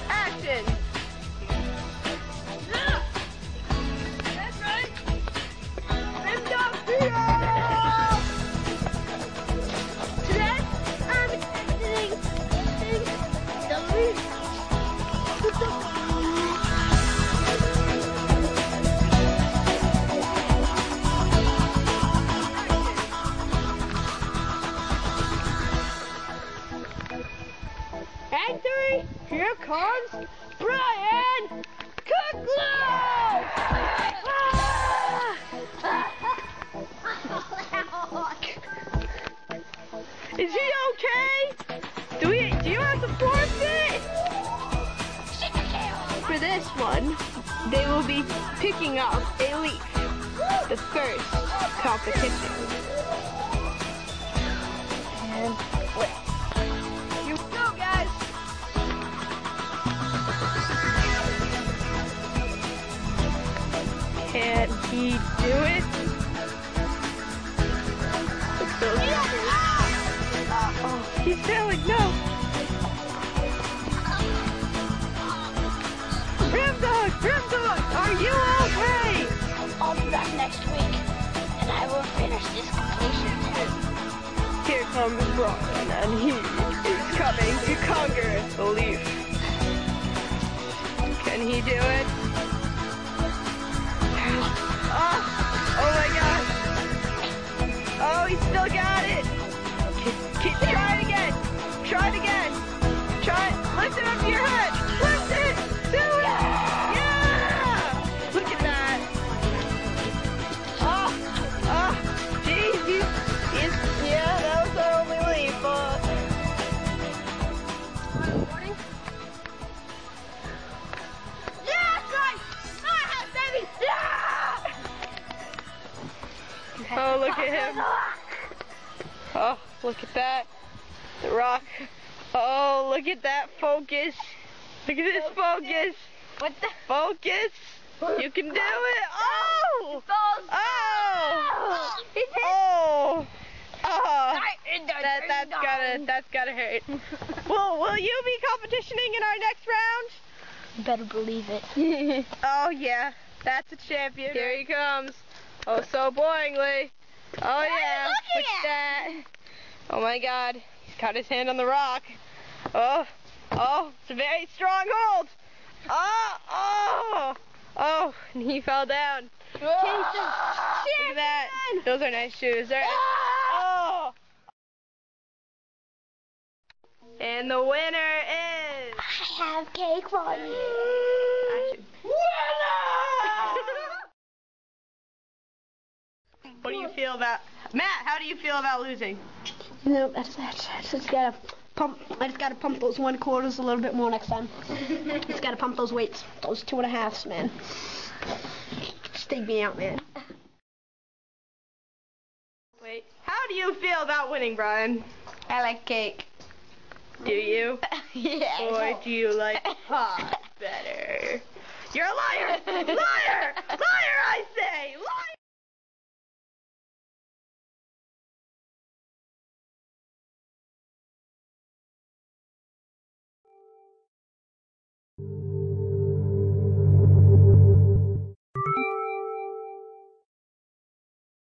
Action! That's right! Today, I'm expecting the roof. And three, here comes Brian Kuklow! Is he okay? Do you have to forfeit? For this one, they will be picking up a leaf. The first competition. And here we go, guys. Can he do it? Oh, he's failing, no! Ramdog, are you okay? I'll be back next week, and I will finish this completion too. Here comes Brian, and he is coming to conquer the leaf. Can he do it? Oh my gosh! Oh, he still got it! Try it again! Try it again! Try it! Lift it up to your head! Lift it! Do it! Yeah! Look at that! Oh! Geez, yeah, that was our only leaf. Morning? Yeah, that's right! Baby! Yeah! Oh, look at him! Oh, look at that. The rock. Oh, look at that focus. Look at this focus. What the? Focus. You can do it. Oh! Oh! Oh! Oh! That's gotta hurt. Will you be competitioning in our next round? You better believe it. Oh yeah, that's a champion. Here he comes. Oh, so boringly. Oh yeah, look at that. Oh my God, he's got his hand on the rock. Oh, it's a very strong hold. Oh, and he fell down. Look at that. Those are nice shoes. Oh. And the winner is... I have cake for you. What do you feel about... Matt, how do you feel about losing? You know, I just gotta pump those 1/4s a little bit more next time. Just gotta pump those weights, those 2.5s, man. Just take me out, man. Wait, how do you feel about winning, Brian? I like cake. Do you? Yeah. Or do you like pie better? You're a liar! Liar! Liar, I say! Liar!